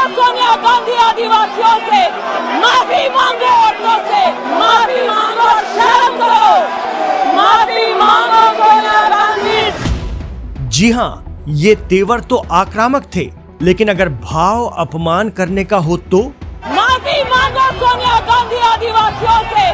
सोनिया गांधी आदिवासियों से, माफी मांगो औरतों से, माफी मांगो, शर्म करो, माफी मांगो सोनिया गांधी। जी हाँ, ये तेवर तो आक्रामक थे, लेकिन अगर भाव अपमान करने का हो तो माफी मांगो सोनिया गांधी आदिवासियों से,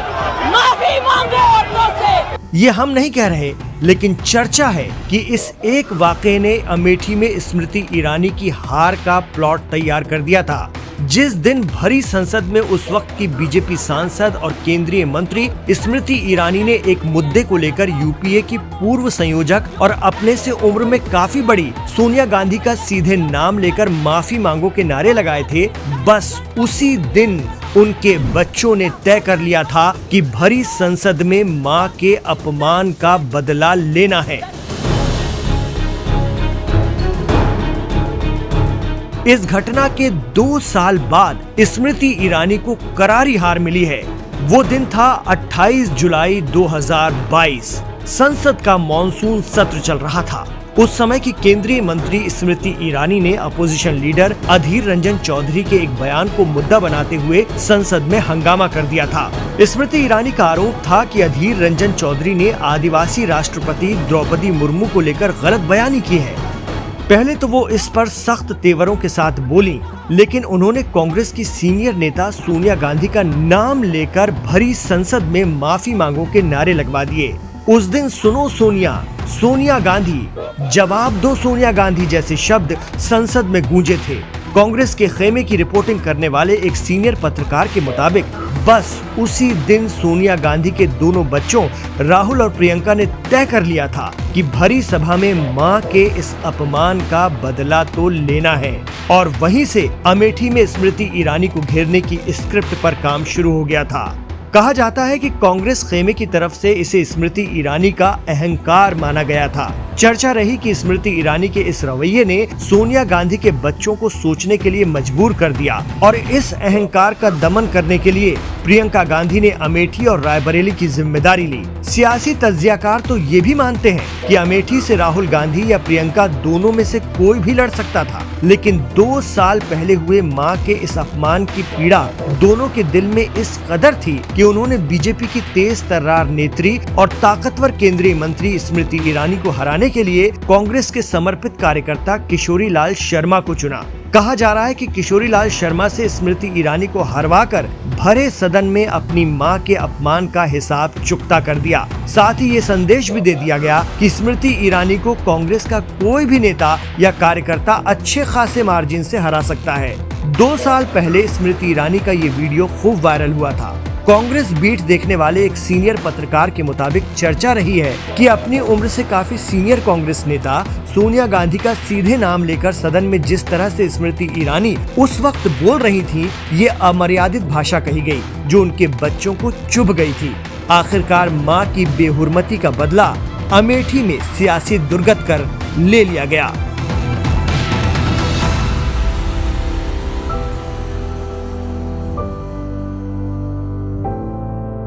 माफी मांगो औरतों से। ये हम नहीं कह रहे, लेकिन चर्चा है कि इस एक वाकये ने अमेठी में स्मृति ईरानी की हार का प्लॉट तैयार कर दिया था। जिस दिन भरी संसद में उस वक्त की बीजेपी सांसद और केंद्रीय मंत्री स्मृति ईरानी ने एक मुद्दे को लेकर यूपीए की पूर्व संयोजक और अपने से उम्र में काफी बड़ी सोनिया गांधी का सीधे नाम लेकर माफी मांगो के नारे लगाए थे, बस उसी दिन उनके बच्चों ने तय कर लिया था कि भरी संसद में मां के अपमान का बदला लेना है। इस घटना के 2 साल बाद स्मृति ईरानी को करारी हार मिली है। वो दिन था 28 जुलाई 2022। संसद का मॉनसून सत्र चल रहा था। उस समय की केंद्रीय मंत्री स्मृति ईरानी ने अपोजिशन लीडर अधीर रंजन चौधरी के एक बयान को मुद्दा बनाते हुए संसद में हंगामा कर दिया था। स्मृति ईरानी का आरोप था कि अधीर रंजन चौधरी ने आदिवासी राष्ट्रपति द्रौपदी मुर्मू को लेकर गलत बयानी की है। पहले तो वो इस पर सख्त तेवरों के साथ बोली, लेकिन उन्होंने कांग्रेस की सीनियर नेता सोनिया गांधी का नाम लेकर भरी संसद में माफी मांगो के नारे लगवा दिए। उस दिन सुनो सोनिया, सोनिया गांधी, जवाब दो सोनिया गांधी जैसे शब्द संसद में गूंजे थे। कांग्रेस के खेमे की रिपोर्टिंग करने वाले एक सीनियर पत्रकार के मुताबिक बस उसी दिन सोनिया गांधी के दोनों बच्चों राहुल और प्रियंका ने तय कर लिया था कि भरी सभा में मां के इस अपमान का बदला तो लेना है। और वहीं से अमेठी में स्मृति ईरानी को घेरने की स्क्रिप्ट पर काम शुरू हो गया था। कहा जाता है कि कांग्रेस खेमे की तरफ से इसे स्मृति ईरानी का अहंकार माना गया था। चर्चा रही कि स्मृति ईरानी के इस रवैये ने सोनिया गांधी के बच्चों को सोचने के लिए मजबूर कर दिया और इस अहंकार का दमन करने के लिए प्रियंका गांधी ने अमेठी और रायबरेली की जिम्मेदारी ली। सियासी तज्जियाकार तो ये भी मानते हैं कि अमेठी से राहुल गांधी या प्रियंका दोनों में से कोई भी लड़ सकता था, लेकिन 2 साल पहले हुए मां के इस अपमान की पीड़ा दोनों के दिल में इस कदर थी कि उन्होंने बीजेपी की तेज तर्रार नेत्री और ताकतवर केंद्रीय मंत्री स्मृति ईरानी को हराने के लिए कांग्रेस के समर्पित कार्यकर्ता किशोरी लाल शर्मा को चुना। कहा जा रहा है कि किशोरी लाल शर्मा से स्मृति ईरानी को हरवाकर भरे सदन में अपनी मां के अपमान का हिसाब चुकता कर दिया। साथ ही ये संदेश भी दे दिया गया कि स्मृति ईरानी को कांग्रेस का कोई भी नेता या कार्यकर्ता अच्छे खासे मार्जिन से हरा सकता है। 2 साल पहले स्मृति ईरानी का ये वीडियो खूब वायरल हुआ था। कांग्रेस बीट देखने वाले एक सीनियर पत्रकार के मुताबिक चर्चा रही है कि अपनी उम्र से काफी सीनियर कांग्रेस नेता सोनिया गांधी का सीधे नाम लेकर सदन में जिस तरह से स्मृति ईरानी उस वक्त बोल रही थी, ये अमर्यादित भाषा कही गई जो उनके बच्चों को चुभ गई थी। आखिरकार मां की बेहुरमती का बदला अमेठी में सियासी दुर्गत कर ले लिया गया।